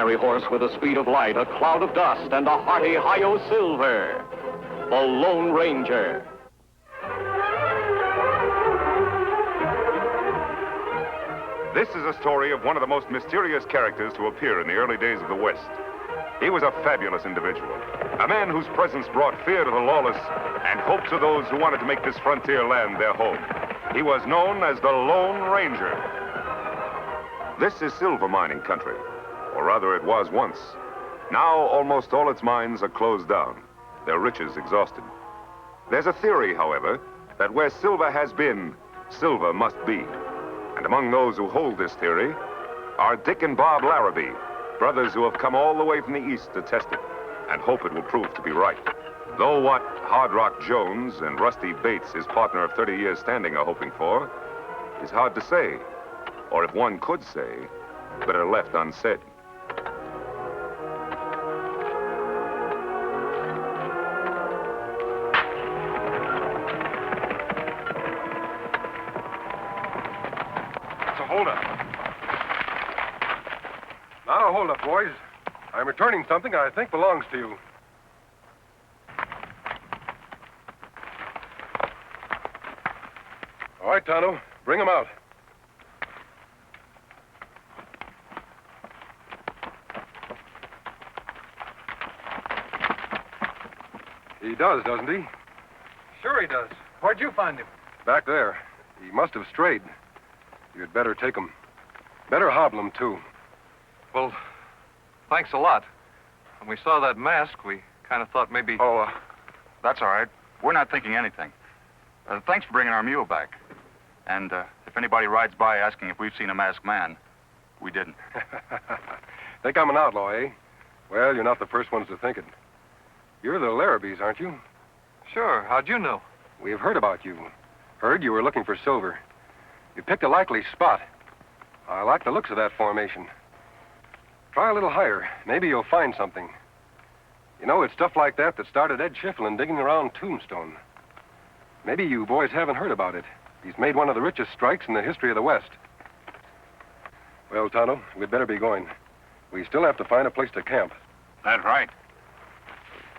fiery horse with the speed of light, a cloud of dust, and a hearty hi-yo Silver, the Lone Ranger. This is a story of one of the most mysterious characters to appear in the early days of the West. He was a fabulous individual, a man whose presence brought fear to the lawless and hope to those who wanted to make this frontier land their home. He was known as the Lone Ranger. This is silver mining country, or rather it was once. Now almost all its mines are closed down, their riches exhausted. There's a theory, however, that where silver has been, silver must be. And among those who hold this theory are Dick and Bob Larrabee, brothers who have come all the way from the east to test it and hope it will prove to be right. Though what Hardrock Jones and Rusty Bates, his partner of 30 years standing, are hoping for is hard to say, or if one could say, better left unsaid. Hold up. Now, hold up, boys. I'm returning something I think belongs to you. All right, Tonto, bring him out. He does, doesn't he? Sure he does. Where'd you find him? Back there. He must have strayed. You'd better take him. Better hobble him, too. Well, thanks a lot. When we saw that mask, we kind of thought maybe... Oh, that's all right. We're not thinking anything. Thanks for bringing our mule back. And if anybody rides by asking if we've seen a masked man, we didn't. Think I'm an outlaw, eh? Well, you're not the first ones to think it. You're the Larabees, aren't you? Sure. How'd you know? We've heard about you. Heard you were looking for silver. You picked a likely spot. I like the looks of that formation. Try a little higher. Maybe you'll find something. You know, it's stuff like that that started Ed Schifflin digging around Tombstone. Maybe you boys haven't heard about it. He's made one of the richest strikes in the history of the West. Well, Tonto, we'd better be going. We still have to find a place to camp. That's right.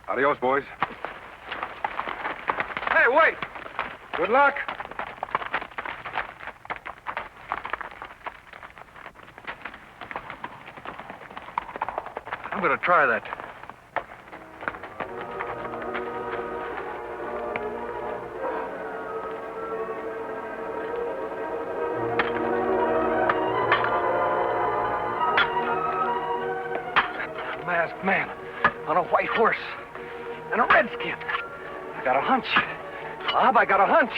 Adios, boys. Hey, wait! Good luck. I'm going to try that. A masked man on a white horse and a redskin. I got a hunch. Bob, I got a hunch.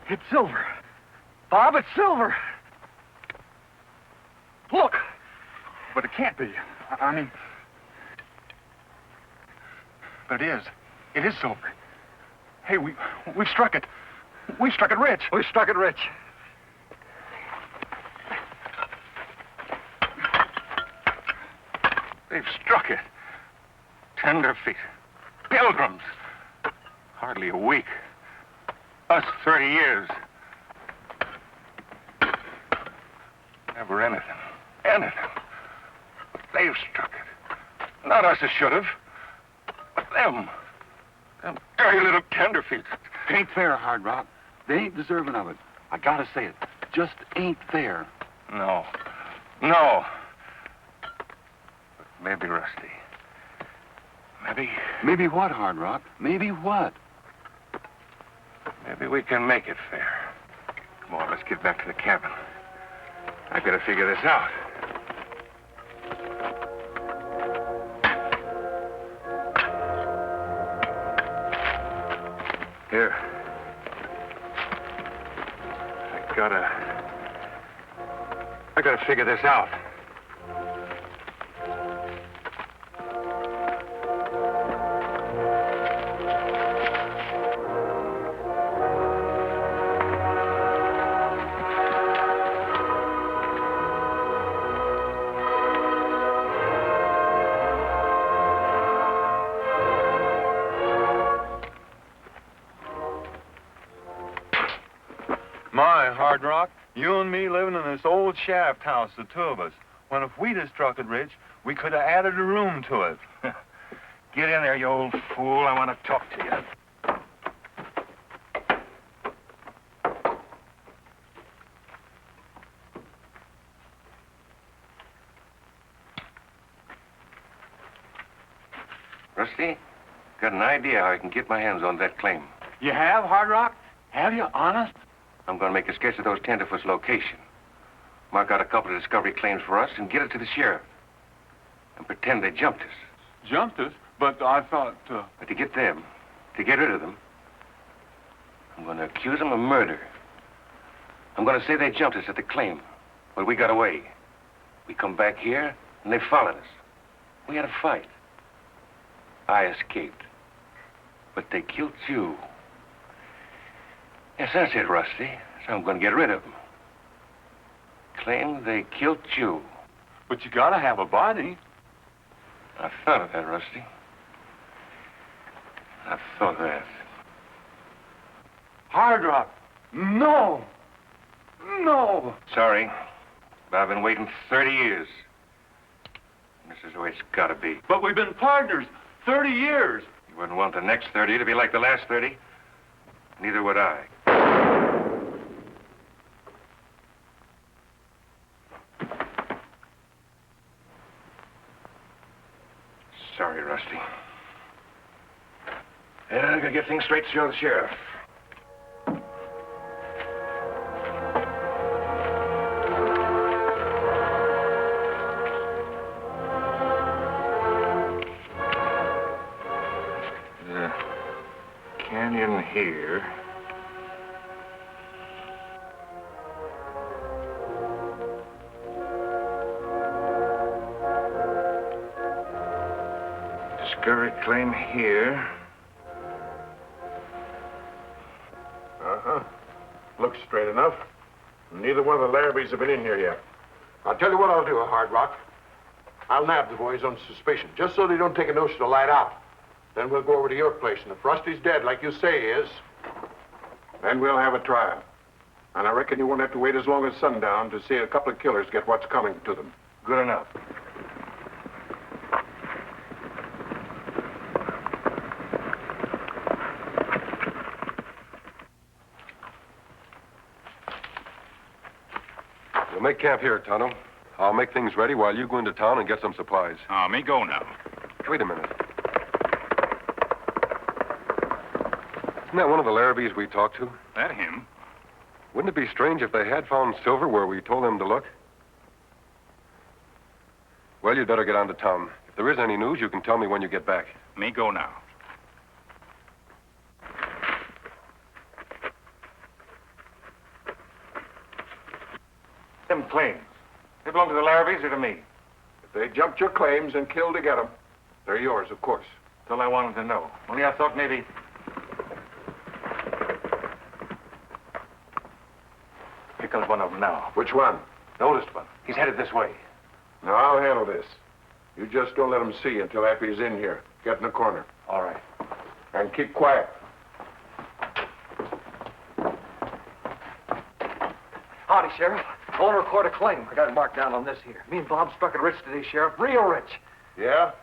It's silver. Bob, it's silver. Look. But it can't be. I mean... But it is. It is silver. Hey, we struck it. We struck it rich. We struck it rich. They've struck it. Tenderfeet. Pilgrims. Hardly a week. Us 30 years. Never anything. Anything. But they've struck it. Not us as should have. But them. Them dirty little tenderfeet. It ain't fair, Hardrock. They ain't deserving of it. I gotta say it. Just ain't fair. No. No. But maybe, Rusty. Maybe... Maybe what, Hardrock? Maybe what? Maybe we can make it fair. Come on, let's get back to the cabin. I've got to figure this out. Here. I gotta figure this out. My, Hardrock, you and me living in this old shaft house, the two of us. When if we'd have struck it rich, we could have added a room to it. Get in there, you old fool. I want to talk to you. Rusty, got an idea how I can get my hands on that claim. You have, Hardrock? Have you, honest? I'm going to make a sketch of those Tenderfeet's location. Mark out a couple of discovery claims for us and get it to the sheriff. And pretend they jumped us. Jumped us? But I thought, But to get them, to get rid of them, I'm going to accuse them of murder. I'm going to say they jumped us at the claim, but we got away. We come back here, and they followed us. We had a fight. I escaped. But they killed you. Yes, that's it, Rusty. So I'm going to get rid of them. Claim they killed you. But you gotta have a body. I thought of that, Rusty. I thought of that. Hardrock, no! No! Sorry, but I've been waiting 30 years. This is the way it's gotta be. But we've been partners 30 years. You wouldn't want the next 30 to be like the last 30. Neither would I. Sorry, Rusty. Yeah, I'm gonna get things straight to show the sheriff. The canyon here. Discovery claim here. Uh-huh. Looks straight enough. Neither one of the Larabees have been in here yet. I'll tell you what I'll do, Hardrock. I'll nab the boys on suspicion, just so they don't take a notion to light out. Then we'll go over to your place, and if Rusty's dead, like you say he is, then we'll have a trial. And I reckon you won't have to wait as long as sundown to see a couple of killers get what's coming to them. Good enough. We'll make camp here, Tonto. I'll make things ready while you go into town and get some supplies. Me go now. Wait a minute. Isn't that one of the Larabees we talked to? That him? Wouldn't it be strange if they had found silver where we told them to look? Well, you'd better get on to town. If there is any news, you can tell me when you get back. Me go now. Them claims. They belong to the Larabees or to me? If they jumped your claims and killed to get them, they're yours, of course. That's all I wanted to know. Only I thought maybe... Here comes one of them now. Which one? The oldest one. He's headed this way. Now, I'll handle this. You just don't let him see you until after he's in here. Get in the corner. All right. And keep quiet. Howdy, Sheriff. I want to record a claim. I got it marked down on this here. Me and Bob struck it rich today, Sheriff. Real rich. Yeah?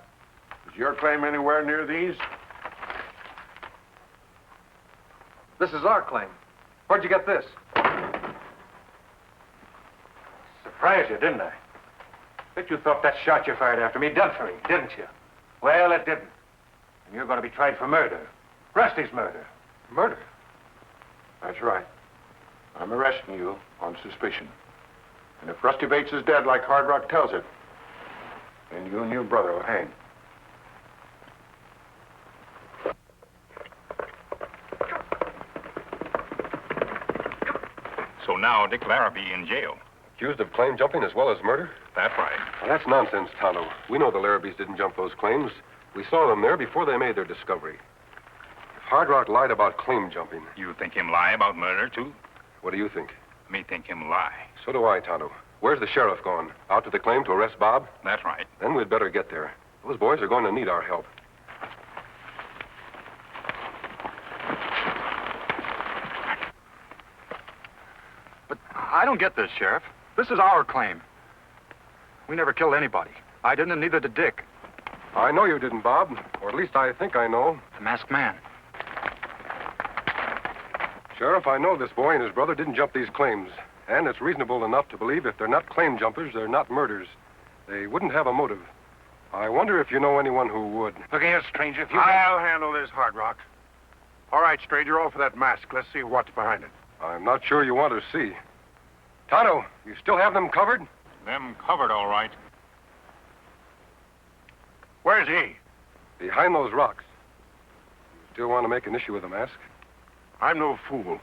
Is your claim anywhere near these? This is our claim. Where'd you get this? Surprised you, didn't I? Bet you thought that shot you fired after me done for me, didn't you? Well, it didn't. And you're going to be tried for murder. Rusty's murder. Murder? That's right. I'm arresting you on suspicion. And if Rusty Bates is dead like Hardrock tells it, then you and your brother will hang. So now Dick Larrabee in jail. Accused of claim jumping as well as murder? That's right. Well, that's nonsense, Tonto. We know the Larabees didn't jump those claims. We saw them there before they made their discovery. If Hardrock lied about claim jumping... You think him lie about murder, too? What do you think? Me think him lie. So do I, Tonto. Where's the sheriff gone? Out to the claim to arrest Bob? That's right. Then we'd better get there. Those boys are going to need our help. I don't get this, Sheriff. This is our claim. We never killed anybody. I didn't, and neither did Dick. I know you didn't, Bob. Or at least I think I know. The masked man. Sheriff, I know this boy and his brother didn't jump these claims. And it's reasonable enough to believe if they're not claim jumpers, they're not murders. They wouldn't have a motive. I wonder if you know anyone who would. Look here, stranger. If you... I'll handle this, Hardrock. All right, stranger, offer that mask. Let's see what's behind it. I'm not sure you want to see. Tonto, you still have them covered? Them covered, all right. Where's he? Behind those rocks. You still want to make an issue with the mask? I'm no fool.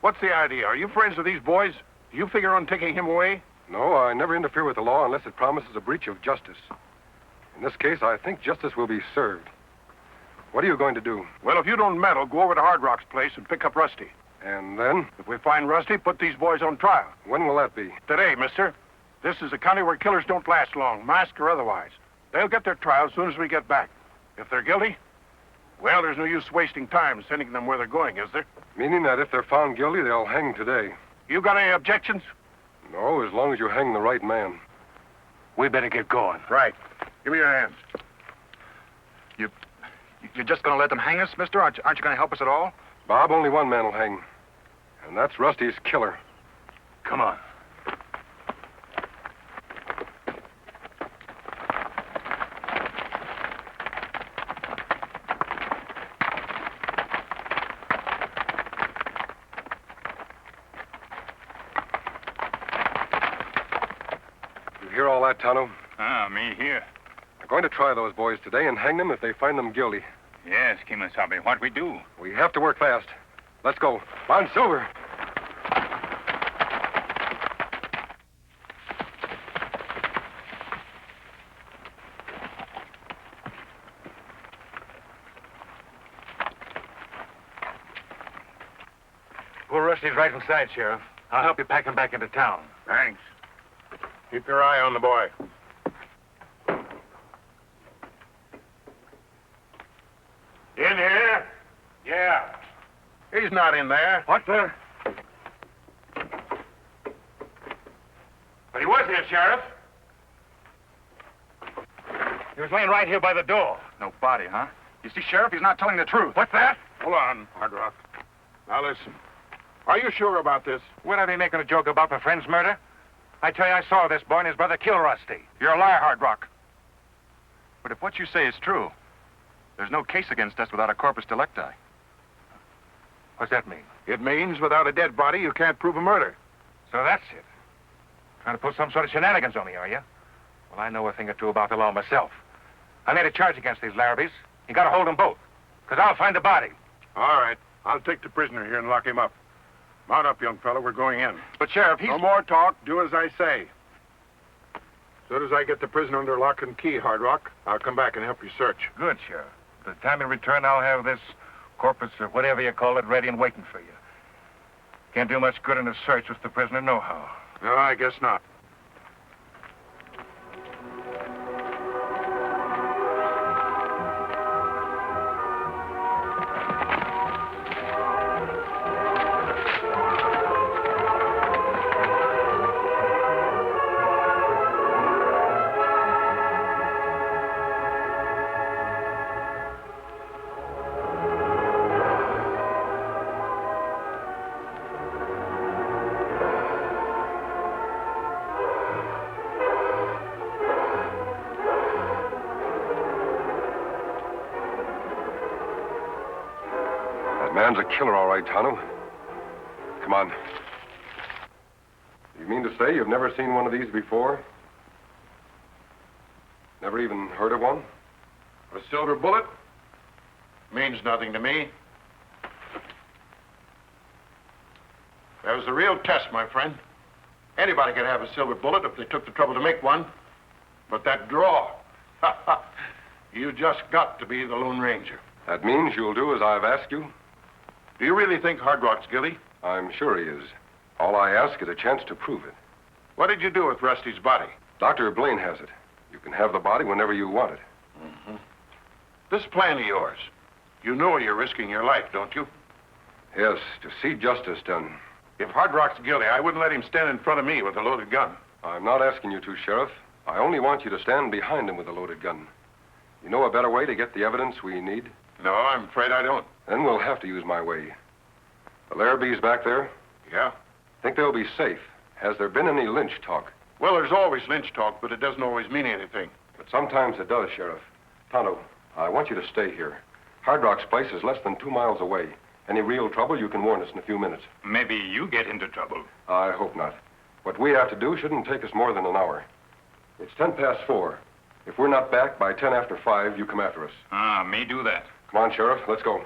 What's the idea? Are you friends with these boys? Do you figure on taking him away? No, I never interfere with the law unless it promises a breach of justice. In this case, I think justice will be served. What are you going to do? Well, if you don't meddle, go over to Hardrock's place and pick up Rusty. And then? If we find Rusty, put these boys on trial. When will that be? Today, mister. This is a county where killers don't last long, masked or otherwise. They'll get their trial as soon as we get back. If they're guilty, well, there's no use wasting time sending them where they're going, is there? Meaning that if they're found guilty, they'll hang today. You got any objections? No, as long as you hang the right man. We better get going. Right. Give me your hands. You're just going to let them hang us, mister? Aren't you going to help us at all? Bob, only one man will hang. And that's Rusty's killer. Come on. You hear all that, Tonto? Me here. We're going to try those boys today and hang them if they find them guilty. Yes, Kimasabi. What we do? We have to work fast. Let's go. On Silver. Poor Rusty's right inside, Sheriff. I'll help you pack him back into town. Thanks. Keep your eye on the boy. In here? Yeah. He's not in there. What the? But he was here, Sheriff. He was laying right here by the door. No body, huh? You see, Sheriff, he's not telling the truth. What's that? Hold on, Hardrock. Now listen. Are you sure about this? Would I be making a joke about my friend's murder? I tell you, I saw this boy and his brother kill Rusty. You're a liar, Hardrock. But if what you say is true, there's no case against us without a corpus delicti. What's that mean? It means without a dead body, you can't prove a murder. So that's it. Trying to pull some sort of shenanigans on me, are you? Well, I know a thing or two about the law myself. I made a charge against these Larabees. You gotta hold them both, because I'll find the body. All right. I'll take the prisoner here and lock him up. Mount up, young fellow. We're going in. But, Sheriff, he's... No more talk. Do as I say. As soon as I get the prisoner under lock and key, Hardrock, I'll come back and help you search. Good, Sheriff. By the time you return, I'll have this corpus or whatever you call it ready and waiting for you. Can't do much good in a search with the prisoner nohow. No, I guess not. Man's a killer, all right, Tonto. Come on. You mean to say you've never seen one of these before? Never even heard of one? A silver bullet? Means nothing to me. That was the real test, my friend. Anybody could have a silver bullet if they took the trouble to make one. But that draw, you just got to be the Lone Ranger. That means you'll do as I've asked you? Do you really think Hardrock's guilty? I'm sure he is. All I ask is a chance to prove it. What did you do with Rusty's body? Dr. Blaine has it. You can have the body whenever you want it. Mm-hmm. This plan of yours, you know you're risking your life, don't you? Yes, to see justice done. If Hardrock's guilty, I wouldn't let him stand in front of me with a loaded gun. I'm not asking you to, Sheriff. I only want you to stand behind him with a loaded gun. You know a better way to get the evidence we need? No, I'm afraid I don't. Then we'll have to use my way. The Larabees back there? Yeah? Think they'll be safe? Has there been any lynch talk? Well, there's always lynch talk, but it doesn't always mean anything. But sometimes it does, Sheriff. Tonto, I want you to stay here. Hardrock's place is less than 2 miles away. Any real trouble, you can warn us in a few minutes. Maybe you get into trouble. I hope not. What we have to do shouldn't take us more than an hour. It's 4:10. If we're not back by 5:10, you come after us. Me do that. Come on, Sheriff. Let's go.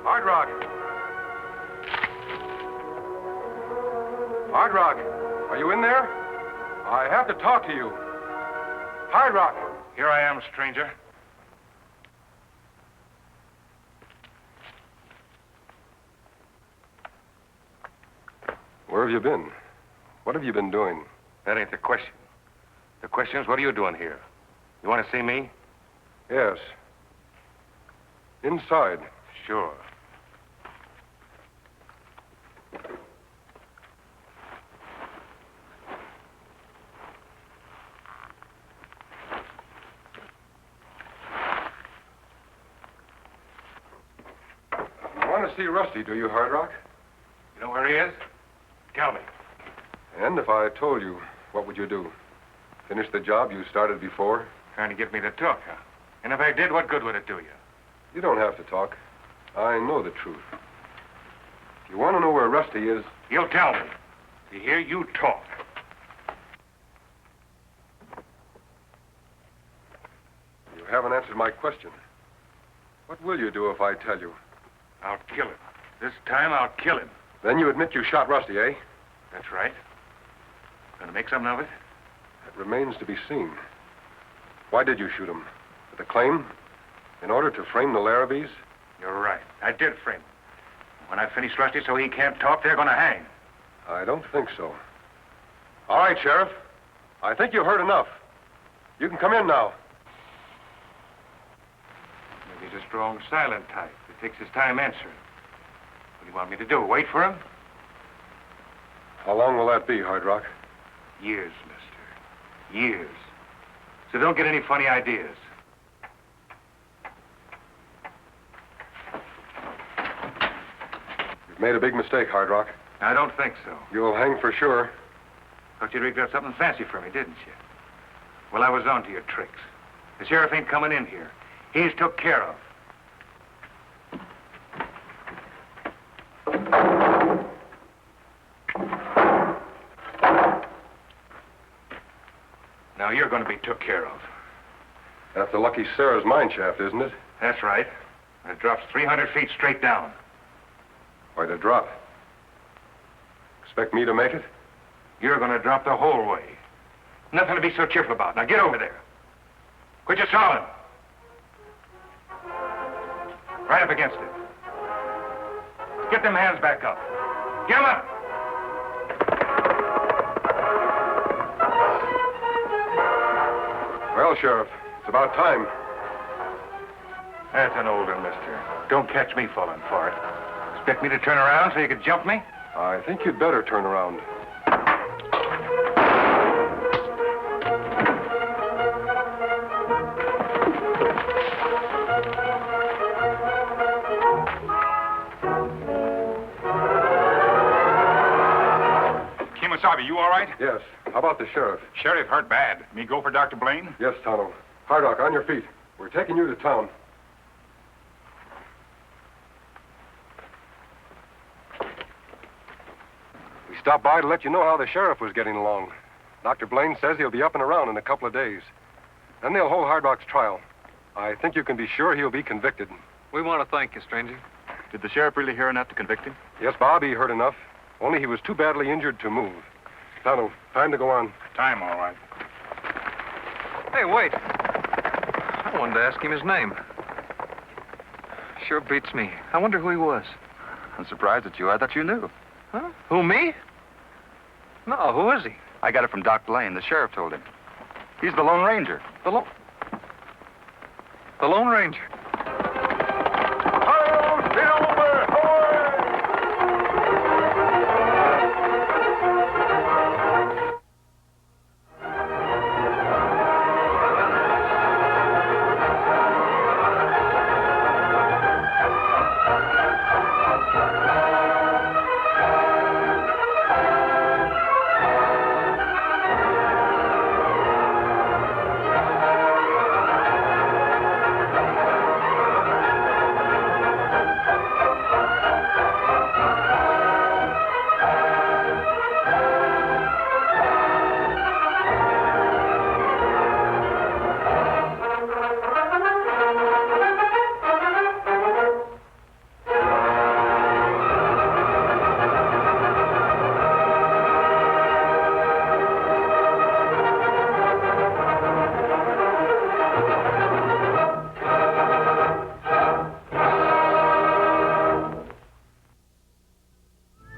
Hardrock! Hardrock, are you in there? I have to talk to you. Hardrock! Here I am, stranger. Where have you been? What have you been doing? That ain't the question. The question is, what are you doing here? You want to see me? Yes. Inside. Sure. You want to see Rusty, do you, Hardrock? You know where he is? Tell me. And if I told you, what would you do? Finish the job you started before? Trying to get me to talk, huh? And if I did, what good would it do you? You don't have to talk. I know the truth. If you want to know where Rusty is... You'll tell me. You hear? You talk. You haven't answered my question. What will you do if I tell you? I'll kill him. This time I'll kill him. Then you admit you shot Rusty, eh? That's right. Gonna make something of it? That remains to be seen. Why did you shoot him? With a claim? In order to frame the Larabees? You're right. I did frame him. When I finish Rusty so he can't talk, they're gonna hang. I don't think so. All right, Sheriff. I think you've heard enough. You can come in now. Maybe he's a strong, silent type that takes his time answering. What do you want me to do? Wait for him? How long will that be, Hardrock? Years, mister. Years. So don't get any funny ideas. You've made a big mistake, Hardrock. I don't think so. You'll hang for sure. Thought you'd rigged up something fancy for me, didn't you? Well, I was on to your tricks. The sheriff ain't coming in here. He's took care of. Now you're going to be took care of. That's the Lucky Sarah's mine shaft, isn't it? That's right. And it drops 300 feet straight down. Why to drop? Expect me to make it? You're going to drop the whole way. Nothing to be so cheerful about. Now get over there. Quit your stalling. Right up against it. Get them hands back up. Get them up. Well, Sheriff, it's about time. That's an old one, mister. Don't catch me falling for it. Expect me to turn around so you could jump me? I think you'd better turn around. Bobby, you all right? Yes. How about the sheriff? Sheriff hurt bad. Me go for Dr. Blaine? Yes, Tonto. Hardrock, on your feet. We're taking you to town. We stopped by to let you know how the sheriff was getting along. Dr. Blaine says he'll be up and around in a couple of days. Then they'll hold Hardrock's trial. I think you can be sure he'll be convicted. We want to thank you, stranger. Did the sheriff really hear enough to convict him? Yes, Bob, he heard enough. Only he was too badly injured to move. Tonto, time to go on. Time, all right. Hey, wait. I wanted to ask him his name. Sure beats me. I wonder who he was. I'm surprised at you. I thought you knew. Huh? Who, me? No, who is he? I got it from Doc Blaine. The sheriff told him. He's the Lone Ranger. The Lone Ranger.